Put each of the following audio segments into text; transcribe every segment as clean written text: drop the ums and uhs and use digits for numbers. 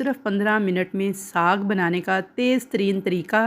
सिर्फ 15 मिनट में साग बनाने का तेज़ तरीन तरीका।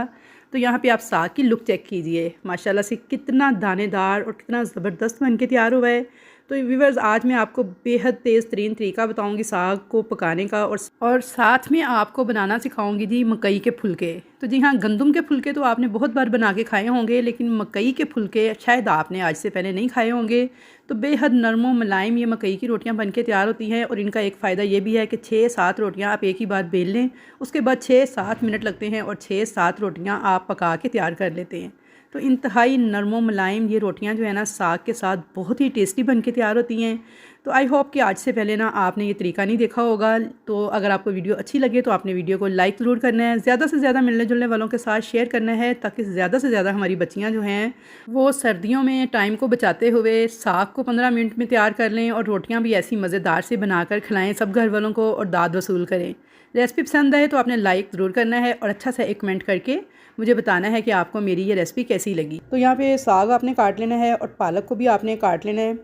तो यहाँ पे आप साग की लुक चेक कीजिए, माशाल्लाह से कितना दानेदार और कितना ज़बरदस्त बन के तैयार हुआ है। तो व्यूअर्स, आज मैं आपको बेहद तेज़ तरीन तरीका बताऊंगी साग को पकाने का, और साथ में आपको बनाना सिखाऊंगी जी मकई के फुलके। तो जी हाँ, गंदम के फुलके तो आपने बहुत बार बना के खाए होंगे, लेकिन मकई के फुलके शायद आपने आज से पहले नहीं खाए होंगे। तो बेहद नरम मुलायम ये मकई की रोटियां बनके तैयार होती हैं, और इनका एक फ़ायदा ये भी है कि 6-7 रोटियां आप एक ही बार बेल लें, उसके बाद 6-7 मिनट लगते हैं और 6-7 रोटियां आप पका के तैयार कर लेते हैं। तो इंतहाई नरम मुलायम ये रोटियां जो है ना साग के साथ बहुत ही टेस्टी बन के तैयार होती हैं। तो आई होप कि आज से पहले ना आपने ये तरीका नहीं देखा होगा। तो अगर आपको वीडियो अच्छी लगे तो आपने वीडियो को लाइक ज़रूर करना है, ज़्यादा से ज़्यादा मिलने जुलने वालों के साथ शेयर करना है, ताकि ज़्यादा से ज़्यादा हमारी बच्चियाँ जो हैं वो सर्दियों में टाइम को बचाते हुए साग को 15 मिनट में तैयार कर लें, और रोटियाँ भी ऐसी मज़ेदार से बनाकर खिलाएँ सब घर वालों को और दाद वसूल करें। रेसिपी पसंद आए तो आपने लाइक ज़रूर करना है, और अच्छा सा एक कमेंट करके मुझे बताना है कि आपको मेरी ये रेसिपी कैसी लगी। तो यहाँ पे साग आपने काट लेना है, और पालक को भी आपने काट लेना है,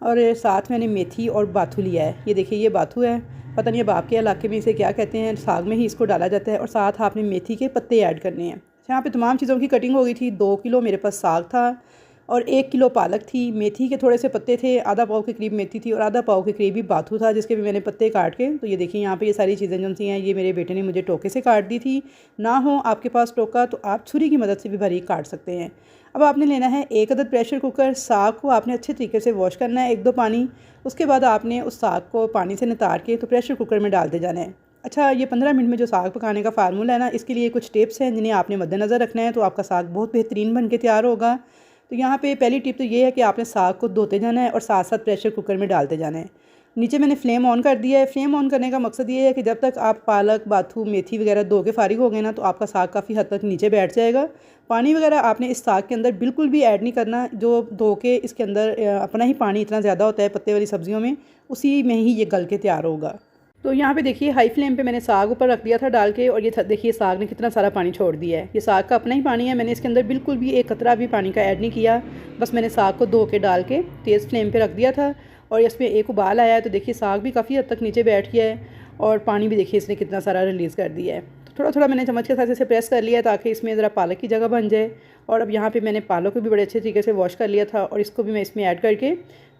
और साथ मैंने मेथी और बाथू लिया है। ये देखिए, ये बाथू है, पता नहीं अब आपके इलाके में इसे क्या कहते हैं, साग में ही इसको डाला जाता है। और साथ आपने मेथी के पत्ते ऐड करने हैं। यहाँ पे तमाम चीज़ों की कटिंग हो गई थी। 2 किलो मेरे पास साग था, और 1 किलो पालक थी, मेथी के थोड़े से पत्ते थे, आधा पाव के करीब मेथी थी, और आधा पाव के करीब ही बाथू था, जिसके भी मैंने पत्ते काट के। तो ये देखिए, यहाँ पे ये सारी चीज़ें जो सी हैं ये मेरे बेटे ने मुझे टोके से काट दी थी। ना हो आपके पास टोका तो आप छुरी की मदद से भी बारीक काट सकते हैं। अब आपने लेना है 1 अदद प्रेशर कुकर। साग को आपने अच्छे तरीके से वॉश करना है 1-2 पानी। उसके बाद आपने उस साग को पानी से नितार के तो प्रेशर कुकर में डालते जाना है। अच्छा, ये 15 मिनट में जो साग पकाने का फार्मूला है ना, इसके लिए कुछ टिप्स हैं जिन्हें आपने मद्देनज़र रखना है, तो आपका साग बहुत बेहतरीन बन के तैयार होगा। तो यहाँ पे पहली टिप तो ये है कि आपने साग को धोते जाना है और साथ साथ प्रेशर कुकर में डालते जाना है। नीचे मैंने फ्लेम ऑन कर दिया है। फ्लेम ऑन करने का मकसद ये है कि जब तक आप पालक, बाथू, मेथी वगैरह धो के फारिग हो गए ना, तो आपका साग काफ़ी हद तक नीचे बैठ जाएगा। पानी वगैरह आपने इस साग के अंदर बिल्कुल भी ऐड नहीं करना। जो धो के इसके अंदर अपना ही पानी इतना ज़्यादा होता है पत्ते वाली सब्जियों में, उसी में ही ये गल के तैयार होगा। तो यहाँ पे देखिए, हाई फ्लेम पे मैंने साग ऊपर रख दिया था डाल के, और ये देखिए साग ने कितना सारा पानी छोड़ दिया है। ये साग का अपना ही पानी है, मैंने इसके अंदर बिल्कुल भी एक कतरा भी पानी का ऐड नहीं किया। बस मैंने साग को धो के डाल के तेज़ फ्लेम पे रख दिया था, और इसमें एक उबाल आया है। तो देखिए साग भी काफ़ी हद तक नीचे बैठ गया है, और पानी भी देखिए इसने कितना सारा रिलीज़ कर दिया है। तो थोड़ा थोड़ा मैंने चम्मच के साथ इसे प्रेस कर लिया ताकि इसमें ज़रा पालक की जगह बन जाए। और अब यहाँ पे मैंने पालक को भी बड़े अच्छे तरीके से वॉश कर लिया था, और इसको भी मैं इसमें ऐड करके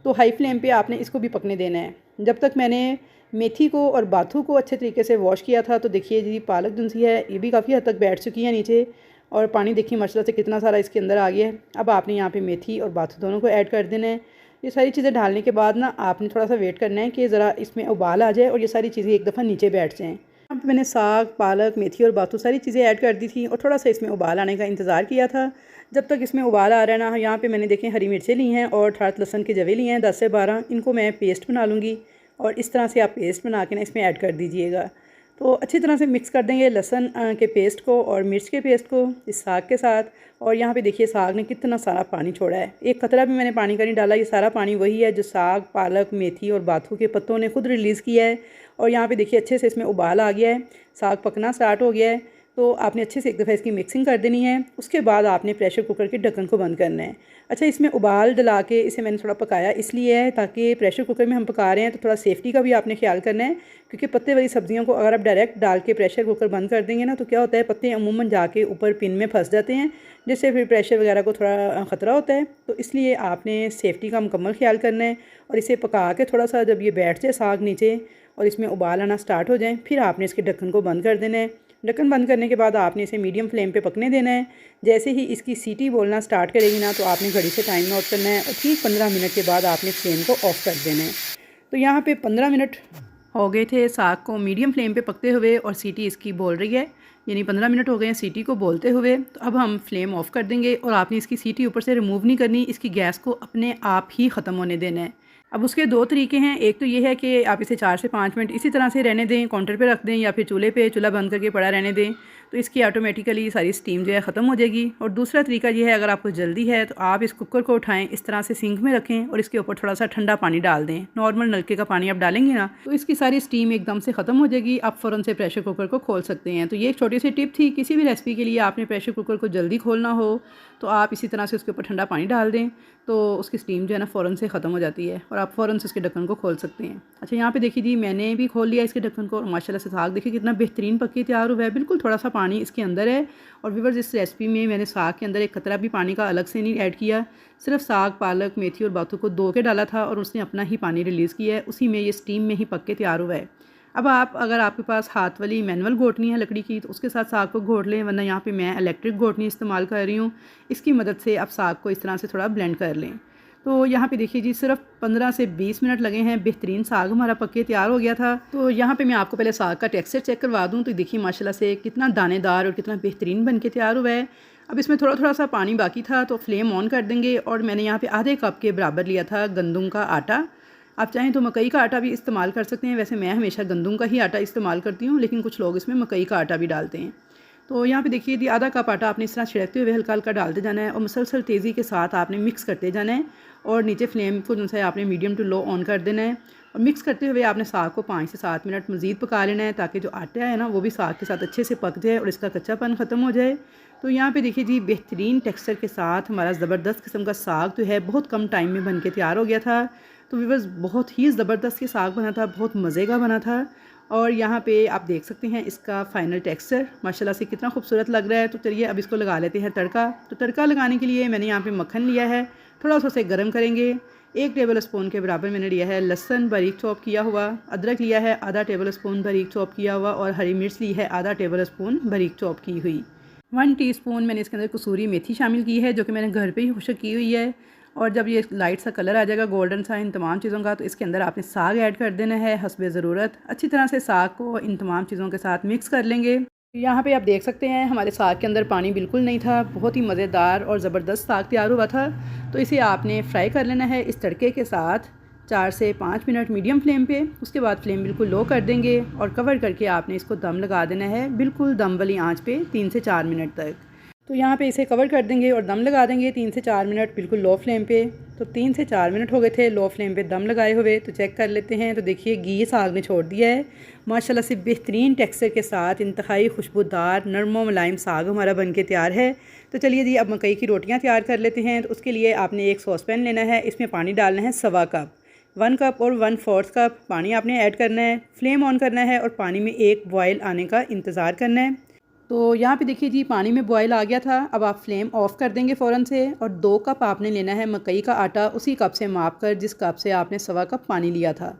तो हाई फ्लेम पे आपने इसको भी पकने देना है। जब तक मैंने मेथी को और बाथू को अच्छे तरीके से वॉश किया था, तो देखिए जी पालक जो सी है ये भी काफ़ी हद तक बैठ चुकी है नीचे, और पानी देखिए माशाल्लाह से कितना सारा इसके अंदर आ गया है। अब आपने यहाँ पे मेथी और बाथू दोनों को ऐड कर देना है। ये सारी चीज़ें डालने के बाद ना आपने थोड़ा सा वेट करना है कि ज़रा इसमें उबाल आ जाए और ये सारी चीज़ें एक दफ़ा नीचे बैठ जाएँ। अब मैंने साग, पालक, मेथी और बाथू सारी चीज़ें ऐड कर दी थी, और थोड़ा सा इसमें उबाल आने का इंतज़ार किया था। जब तक इसमें उबाल आ रहा है ना, यहाँ पे मैंने देखें हरी मिर्चें ली हैं और 18 लहसुन के जवे लिए हैं 10 से 12। इनको मैं पेस्ट बना लूँगी, और इस तरह से आप पेस्ट बना के ना इसमें ऐड कर दीजिएगा। तो अच्छी तरह से मिक्स कर देंगे लहसुन के पेस्ट को और मिर्च के पेस्ट को इस साग के साथ। और यहाँ पे देखिए साग ने कितना सारा पानी छोड़ा है, एक कतरा भी मैंने पानी का नहीं डाला। ये सारा पानी वही है जो साग, पालक, मेथी और बाथू के पत्तों ने खुद रिलीज़ किया है। और यहाँ पे देखिए अच्छे से इसमें उबाल आ गया है, साग पकना स्टार्ट हो गया है। तो आपने अच्छे से एक दफ़ा इसकी मिक्सिंग कर देनी है। उसके बाद आपने प्रेशर कुकर के ढक्कन को बंद करना है। अच्छा, इसमें उबाल डला के इसे मैंने थोड़ा पकाया इसलिए है ताकि प्रेशर कुकर में हम पका रहे हैं तो थोड़ा सेफ्टी का भी आपने ख्याल करना है, क्योंकि पत्ते वाली सब्जियों को अगर आप डायरेक्ट डाल के प्रेशर कुकर बंद कर देंगे ना, तो क्या होता है पत्ते अमूमन जाके ऊपर पिन में फंस जाते हैं, जिससे फिर प्रेशर वगैरह को थोड़ा ख़तरा होता है। तो इसलिए आपने सेफ्टी का मुकम्मल ख्याल करना है। और इसे पका के थोड़ा सा जब ये बैठ जाए साग नीचे और इसमें उबाल आना स्टार्ट हो जाए, फिर आपने इसके ढक्कन को बंद कर देना है। ढक्कन बंद करने के बाद आपने इसे मीडियम फ्लेम पे पकने देना है। जैसे ही इसकी सीटी बोलना स्टार्ट करेगी ना, तो आपने घड़ी से टाइम नोट करना है, और ठीक 15 मिनट के बाद आपने फ्लेम को ऑफ़ कर देना है। तो यहाँ पे 15 मिनट हो गए थे साग को मीडियम फ्लेम पे पकते हुए, और सीटी इसकी बोल रही है, यानी 15 मिनट हो गए हैं सीटी को बोलते हुए। तो अब हम फ्लेम ऑफ़ कर देंगे, और आपने इसकी सीटी ऊपर से रिमूव नहीं करनी, इसकी गैस को अपने आप ही ख़त्म होने देना है। अब उसके 2 तरीके हैं। एक तो ये है कि आप इसे 4 से 5 मिनट इसी तरह से रहने दें, काउंटर पे रख दें, या फिर चूल्हे पे चूल्हा बंद करके पड़ा रहने दें। तो इसकी ऑटोमेटिकली सारी स्टीम जो है ख़त्म हो जाएगी। और दूसरा तरीका ये है, अगर आपको जल्दी है तो आप इस कुकर को उठाएं, इस तरह से सिंक में रखें और इसके ऊपर थोड़ा सा ठंडा पानी डाल दें। नॉर्मल नलके का पानी आप डालेंगे ना तो इसकी सारी स्टीम एकदम से ख़त्म हो जाएगी। आप फ़ौरन से प्रेशर कुकर को खोल सकते हैं। तो ये एक छोटी सी टिप थी। किसी भी रेसिपी के लिए आपने प्रेशर कुकर को जल्दी खोलना हो तो आप इसी तरह से उसके ऊपर ठंडा पानी डाल दें, तो उसकी स्टीम जो है ना फ़ौरन से ख़त्म हो जाती है और आप फ़ौरन से इसके ढक्कन को खोल सकते हैं। अच्छा, यहाँ पे देखिए जी, मैंने भी खोल लिया इसके ढक्कन को और माशाल्लाह से साग देखिए कितना बेहतरीन पक के तैयार हुआ है। बिल्कुल थोड़ा सा पानी इसके अंदर है। और व्यूअर्स, इस रेसिपी में मैंने साग के अंदर एक कतरा भी पानी का अलग से नहीं ऐड किया। सिर्फ साग, पालक, मेथी और बाथू को धो के डाला था और उसने अपना ही पानी रिलीज़ किया है। उसी में ये स्टीम में ही पक के तैयार हुआ है। अब आप, अगर आपके पास हाथ वाली मैनुअल घोटनी है लकड़ी की, तो उसके साथ साग को घोट लें, वरना यहाँ पे मैं इलेक्ट्रिक घोटनी इस्तेमाल कर रही हूँ। इसकी मदद से आप साग को इस तरह से थोड़ा ब्लेंड कर लें। तो यहाँ पे देखिए जी, सिर्फ 15 से 20 मिनट लगे हैं। बेहतरीन साग हमारा पक के तैयार हो गया था। तो यहाँ पे मैं आपको पहले साग का टेक्सचर चेक करवा दूँ। तो देखिए माशाल्लाह से कितना दानेदार और कितना बेहतरीन बन के तैयार हुआ है। अब इसमें थोड़ा थोड़ा सा पानी बाकी था, तो फ्लेम ऑन कर देंगे। और मैंने यहाँ पे आधे कप के बराबर लिया था गंदम का आटा। आप चाहें तो मकई का आटा भी इस्तेमाल कर सकते हैं। वैसे मैं हमेशा गंदम का ही आटा इस्तेमाल करती हूँ, लेकिन कुछ लोग इसमें मकई का आटा भी डालते हैं। तो यहाँ पे देखिए, आधा कप आटा आपने इस तरह छिड़कते हुए हल्का हल्का डालते जाना है और मुसलसल तेज़ी के साथ आपने मिक्स करते जाना है। और नीचे फ्लेम को जो है आपने मीडियम टू लो ऑन कर देना है। और मिक्स करते हुए आपने साग को 5 से 7 मिनट मज़ीद पका लेना है, ताकि जो आटा है ना वो भी साग के साथ अच्छे से पक जाए और इसका कच्चापन ख़त्म हो जाए। तो यहाँ पे देखिए जी, बेहतरीन टेक्सचर के साथ हमारा ज़बरदस्त किस्म का साग जो है बहुत कम टाइम में बन के तैयार हो गया था। तो व्यूअर्स, बहुत ही ज़बरदस्त ये साग बना था, बहुत मज़े का बना था। और यहाँ पे आप देख सकते हैं इसका फ़ाइनल टेक्सचर माशाल्लाह से कितना खूबसूरत लग रहा है। तो चलिए अब इसको लगा लेते हैं तड़का। तो तड़का लगाने के लिए मैंने यहाँ पे मक्खन लिया है, थोड़ा सा उसे गर्म करेंगे। 1 टेबल स्पून के बराबर मैंने लिया है लहसुन बारीक चॉप किया हुआ, अदरक लिया है आधा टेबल स्पून बारीक चॉप किया हुआ, और हरी मिर्च ली है आधा टेबल स्पून बारीक चॉप की हुई। 1 टीस्पून मैंने इसके अंदर कसूरी मेथी शामिल की है, जो कि मैंने घर पे ही खुशक की हुई है। और जब ये लाइट सा कलर आ जाएगा गोल्डन सा इन तमाम चीज़ों का, तो इसके अंदर आपने साग ऐड कर देना है हस्बे ज़रूरत। अच्छी तरह से साग को इन तमाम चीज़ों के साथ मिक्स कर लेंगे। यहाँ पे आप देख सकते हैं हमारे साग के अंदर पानी बिल्कुल नहीं था। बहुत ही मज़ेदार और ज़बरदस्त साग तैयार हुआ था। तो इसे आपने फ्राई कर लेना है इस तड़के के साथ 4 से 5 मिनट मीडियम फ्लेम पे। उसके बाद फ्लेम बिल्कुल लो कर देंगे और कवर करके आपने इसको दम लगा देना है, बिल्कुल दम वाली आंच पे 3 से 4 मिनट तक। तो यहाँ पे इसे कवर कर देंगे और दम लगा देंगे 3 से 4 मिनट बिल्कुल लो फ्लेम पे। तो 3 से 4 मिनट हो गए थे लो फ्लेम पे दम लगाए हुए। तो चेक कर लेते हैं। तो देखिए घी साग ने छोड़ दिया है माशाल्लाह से, बेहतरीन टेक्सचर के साथ इंतहाई खुशबूदार नरम व मुलायम साग हमारा बन के तैयार है। तो चलिए जी, अब मकई की रोटियाँ तैयार कर लेते हैं। तो उसके लिए आपने एक सॉस पैन लेना है, इसमें पानी डालना है 1.25 कप। 1 कप और 1/4 कप पानी आपने ऐड करना है। फ्लेम ऑन करना है और पानी में एक बॉयल आने का इंतज़ार करना है। तो यहाँ पे देखिए जी, पानी में बॉयल आ गया था। अब आप फ्लेम ऑफ़ कर देंगे फ़ौरन से। और 2 कप आपने लेना है मकई का आटा, उसी कप से माप कर जिस कप से आपने 1.25 कप पानी लिया था।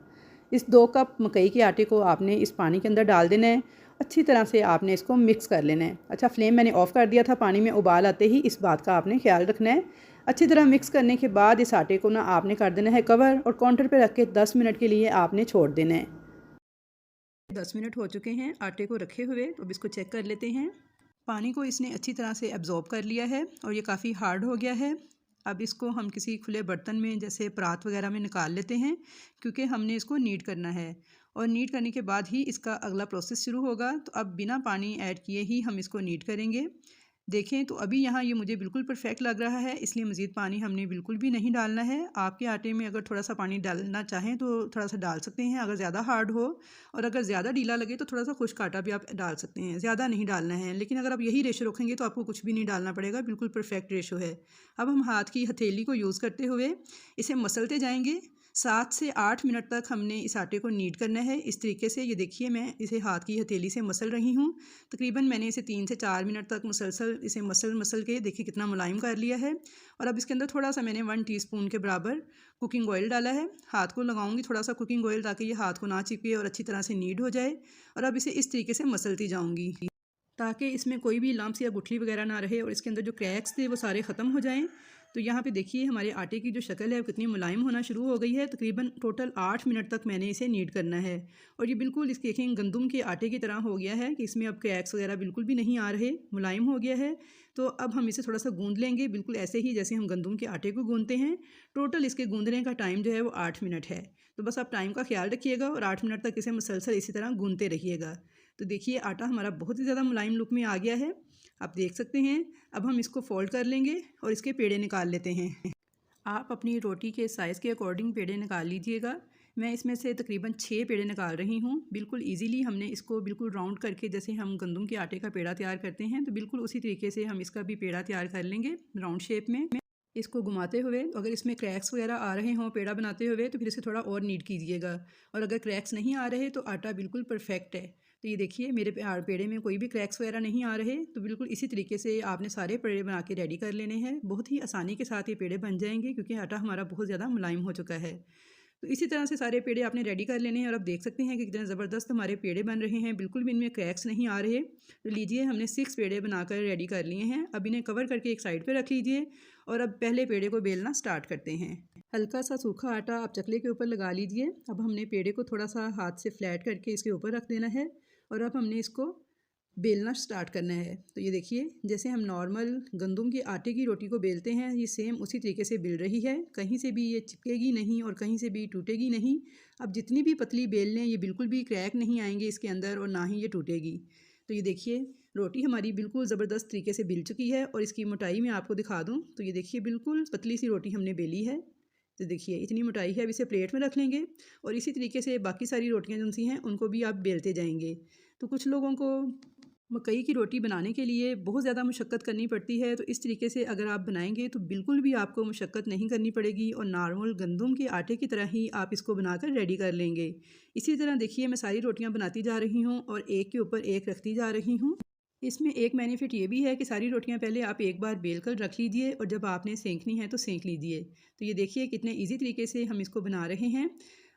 इस 2 कप मकई के आटे को आपने इस पानी के अंदर डाल देना है। अच्छी तरह से आपने इसको मिक्स कर लेना है। अच्छा, फ्लेम मैंने ऑफ़ कर दिया था। पानी में उबाल आते ही इस बात का आपने ख्याल रखना है। अच्छी तरह मिक्स करने के बाद इस आटे को ना आपने कर देना है कवर और काउंटर पर रख के 10 मिनट के लिए आपने छोड़ देना है। 10 मिनट हो चुके हैं आटे को रखे हुए। तो अब इसको चेक कर लेते हैं। पानी को इसने अच्छी तरह से एब्जॉर्ब कर लिया है और ये काफ़ी हार्ड हो गया है। अब इसको हम किसी खुले बर्तन में जैसे परात वगैरह में निकाल लेते हैं, क्योंकि हमने इसको नीड करना है। और नीड करने के बाद ही इसका अगला प्रोसेस शुरू होगा। तो अब बिना पानी ऐड किए ही हम इसको नीड करेंगे। देखें तो अभी यहाँ ये मुझे बिल्कुल परफेक्ट लग रहा है, इसलिए मज़ीद पानी हमने बिल्कुल भी नहीं डालना है। आपके आटे में अगर थोड़ा सा पानी डालना चाहें तो थोड़ा सा डाल सकते हैं, अगर ज़्यादा हार्ड हो। और अगर ज़्यादा ढीला लगे तो थोड़ा सा खुश्क आटा भी आप डाल सकते हैं, ज़्यादा नहीं डालना है। लेकिन अगर आप यही रेशो रखेंगे तो आपको कुछ भी नहीं डालना पड़ेगा, बिल्कुल परफेक्ट रेशो है। अब हम हाथ की हथेली को यूज़ करते हुए इसे मसलते जाएंगे। 7 से 8 मिनट तक हमने इस आटे को नीड करना है। इस तरीके से ये देखिए, मैं इसे हाथ की हथेली से मसल रही हूँ। तकरीबन मैंने इसे 3 से 4 मिनट तक मुसलसल इसे मसल के देखिए कितना मुलायम कर लिया है। और अब इसके अंदर थोड़ा सा मैंने 1 टीस्पून के बराबर कुकिंग ऑयल डाला है। हाथ को लगाऊंगी थोड़ा सा कुकिंग ऑयल, ताकि ये हाथ को ना चिपके और अच्छी तरह से नीड हो जाए। और अब इसे इस तरीके से मसलती जाऊँगी ताकि इसमें कोई भी लम्स या गुठली वगैरह ना रहे और इसके अंदर जो क्रैक्स थे वो सारे ख़त्म हो जाएं। तो यहाँ पे देखिए हमारे आटे की जो शक्ल है वो कितनी मुलायम होना शुरू हो गई है। तकरीबन टोटल 8 मिनट तक मैंने इसे नीड करना है। और ये बिल्कुल इसके देखें गंदम के आटे की तरह हो गया है कि इसमें अब क्रैक्स वगैरह बिल्कुल भी नहीं आ रहे, मुलायम हो गया है। तो अब हम इसे थोड़ा सा गूंद लेंगे, बिल्कुल ऐसे ही जैसे हम गंदम के आटे को गूंदते हैं। टोटल इसके गूंदने का टाइम जो है वो 8 मिनट है। तो बस आप टाइम का ख्याल रखिएगा और 8 मिनट तक इसे मुसलसल इसी तरह गूंदते रहिएगा। तो देखिए आटा हमारा बहुत ही ज़्यादा मुलायम लुक में आ गया है, आप देख सकते हैं। अब हम इसको फोल्ड कर लेंगे और इसके पेड़े निकाल लेते हैं। आप अपनी रोटी के साइज़ के अकॉर्डिंग पेड़े निकाल लीजिएगा। मैं इसमें से तकरीबन 6 पेड़े निकाल रही हूँ। बिल्कुल इजीली हमने इसको बिल्कुल राउंड करके, जैसे हम गंदम के आटे का पेड़ा तैयार करते हैं, तो बिल्कुल उसी तरीके से हम इसका भी पेड़ा तैयार कर लेंगे राउंड शेप में। इसको घुमाते हुए अगर इसमें क्रैक्स वगैरह आ रहे हों पेड़ा बनाते हुए, तो फिर इसे थोड़ा और नीट कीजिएगा। और अगर क्रैक्स नहीं आ रहे तो आटा बिल्कुल परफेक्ट है। तो ये देखिए मेरे पेड़े में कोई भी क्रैक्स वगैरह नहीं आ रहे। तो बिल्कुल इसी तरीके से आपने सारे पेड़े बना के रेडी कर लेने हैं। बहुत ही आसानी के साथ ये पेड़े बन जाएंगे, क्योंकि आटा हमारा बहुत ज़्यादा मुलायम हो चुका है। तो इसी तरह से सारे पेड़े आपने रेडी कर लेने हैं। और आप देख सकते हैं कि कितने ज़बरदस्त हमारे पेड़े बन रहे हैं, बिल्कुल भी इनमें क्रैक्स नहीं आ रहे। तो लीजिए हमने 6 पेड़े बनाकर रेडी कर लिए हैं। अब इन्हें कवर करके एक साइड पे रख लीजिए और अब पहले पेड़े को बेलना स्टार्ट करते हैं। हल्का सा सूखा आटा आप चकले के ऊपर लगा लीजिए। अब हमने पेड़े को थोड़ा सा हाथ से फ्लैट करके इसके ऊपर रख देना है और अब हमने इसको बेलना स्टार्ट करना है। तो ये देखिए जैसे हम नॉर्मल गंदम के आटे की रोटी को बेलते हैं, ये सेम उसी तरीके से बेल रही है। कहीं से भी ये चिपकेगी नहीं और कहीं से भी टूटेगी नहीं। अब जितनी भी पतली बेल लें, ये बिल्कुल भी क्रैक नहीं आएंगे इसके अंदर और ना ही ये टूटेगी। तो ये देखिए रोटी हमारी बिल्कुल ज़बरदस्त तरीके से बिल चुकी है। और इसकी मोटाई मैं आपको दिखा दूँ तो ये देखिए बिल्कुल पतली सी रोटी हमने बेली है। तो देखिए इतनी मोटाई है। अब इसे प्लेट में रख लेंगे और इसी तरीके से बाकी सारी रोटियाँ जो सी हैं उनको भी आप बेलते जाएंगे। तो कुछ लोगों को मकई की रोटी बनाने के लिए बहुत ज़्यादा मुशक्क़त करनी पड़ती है, तो इस तरीके से अगर आप बनाएंगे तो बिल्कुल भी आपको मुशक्क़त नहीं करनी पड़ेगी और नॉर्मल गंदम के आटे की तरह ही आप इसको बनाकर रेडी कर लेंगे। इसी तरह देखिए मैं सारी रोटियां बनाती जा रही हूँ और एक के ऊपर एक रखती जा रही हूँ। इसमें एक बेनिफिट ये भी है कि सारी रोटियां पहले आप एक बार बेल कर रख लीजिए और जब आपने सेंकनी है तो सेंक लीजिए। तो ये देखिए कितने ईजी तरीके से हम इसको बना रहे हैं।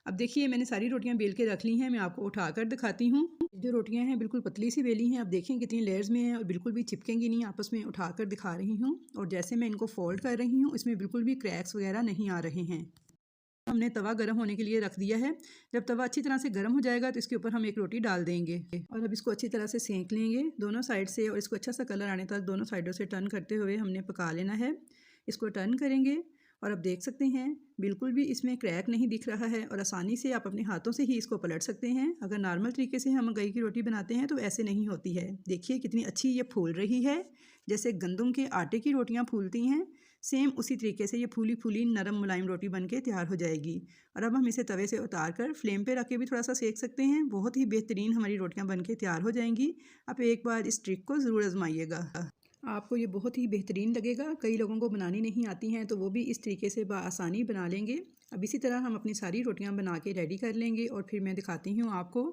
अब देखिए मैंने सारी रोटियां बेल के रख ली हैं, मैं आपको उठाकर दिखाती हूँ। जो रोटियां हैं बिल्कुल पतली सी बेली हैं, आप देखें कितनी लेयर्स में हैं और बिल्कुल भी चिपकेंगी नहीं। आपस में उठाकर दिखा रही हूँ और जैसे मैं इनको फोल्ड कर रही हूँ इसमें बिल्कुल भी क्रैक्स वगैरह नहीं आ रहे हैं। हमने तवा गर्म होने के लिए रख दिया है। जब तवा अच्छी तरह से गर्म हो जाएगा तो इसके ऊपर हम एक रोटी डाल देंगे और अब इसको अच्छी तरह से सेंक लेंगे दोनों साइड से और इसको अच्छा सा कलर आने तक दोनों साइडों से टर्न करते हुए हमने पका लेना है। इसको टर्न करेंगे और अब देख सकते हैं बिल्कुल भी इसमें क्रैक नहीं दिख रहा है और आसानी से आप अपने हाथों से ही इसको पलट सकते हैं। अगर नॉर्मल तरीके से हम मकई की रोटी बनाते हैं तो ऐसे नहीं होती है। देखिए कितनी अच्छी ये फूल रही है, जैसे गंदम के आटे की रोटियां फूलती हैं सेम उसी तरीके से ये फूली फूली नरम मुलायम रोटी बन के तैयार हो जाएगी। और अब हम इसे तवे से उतार कर फ्लेम पे रख के भी थोड़ा सा सेक सकते हैं। बहुत ही बेहतरीन हमारी रोटियां बन के तैयार हो जाएंगी। आप एक बार इस ट्रिक को ज़रूर आजमाइएगा, आपको ये बहुत ही बेहतरीन लगेगा। कई लोगों को बनानी नहीं आती हैं तो वो भी इस तरीके से बआसानी बना लेंगे। अब इसी तरह हम अपनी सारी रोटियां बना के रेडी कर लेंगे और फिर मैं दिखाती हूँ आपको।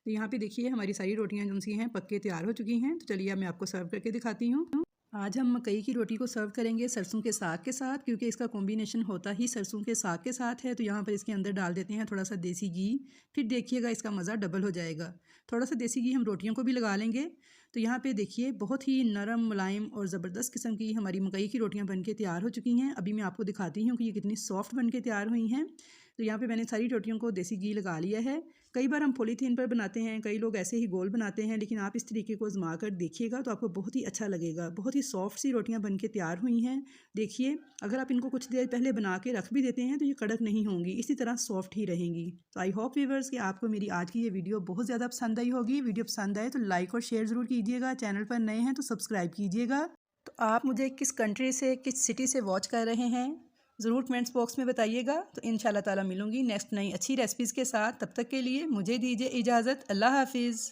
तो यहाँ पे देखिए हमारी सारी रोटियां जो सी हैं पक के तैयार हो चुकी हैं। तो चलिए अब मैं आपको सर्व करके दिखाती हूँ। आज हम मकई की रोटी को सर्व करेंगे सरसों के साग के साथ, क्योंकि इसका कॉम्बिनेशन होता ही सरसों के साग के साथ है। तो यहाँ पर इसके अंदर डाल देते हैं थोड़ा सा देसी घी। फिर देखिएगा इसका मज़ा डबल हो जाएगा। थोड़ा सा देसी घी हम रोटियों को भी लगा लेंगे। तो यहाँ पे देखिए बहुत ही नरम मुलायम और ज़बरदस्त किस्म की हमारी मकई की रोटियाँ बनके तैयार हो चुकी हैं। अभी मैं आपको दिखाती हूँ कि ये कितनी सॉफ्ट बनके तैयार हुई हैं। तो यहाँ पे मैंने सारी रोटियों को देसी घी लगा लिया है। कई बार हम पॉलीथीन पर बनाते हैं, कई लोग ऐसे ही गोल बनाते हैं, लेकिन आप इस तरीके को आजमा कर देखिएगा तो आपको बहुत ही अच्छा लगेगा। बहुत ही सॉफ्ट सी रोटियां बनके तैयार हुई हैं। देखिए अगर आप इनको कुछ देर पहले बना के रख भी देते हैं तो ये कड़क नहीं होंगी, इसी तरह सॉफ्ट ही रहेंगी। तो आई होप व्यूअर्स कि आपको मेरी आज की ये वीडियो बहुत ज़्यादा पसंद आई होगी। वीडियो पसंद आए तो लाइक और शेयर ज़रूर कीजिएगा। चैनल पर नए हैं तो सब्सक्राइब कीजिएगा। तो आप मुझे किस कंट्री से, किस सिटी से वॉच कर रहे हैं ज़रूर कमेंट्स बॉक्स में बताइएगा। तो इंशाल्लाह ताला मिलूंगी नेक्स्ट नई अच्छी रेसिपीज़ के साथ। तब तक के लिए मुझे दीजिए इजाज़त। अल्लाह हाफिज़।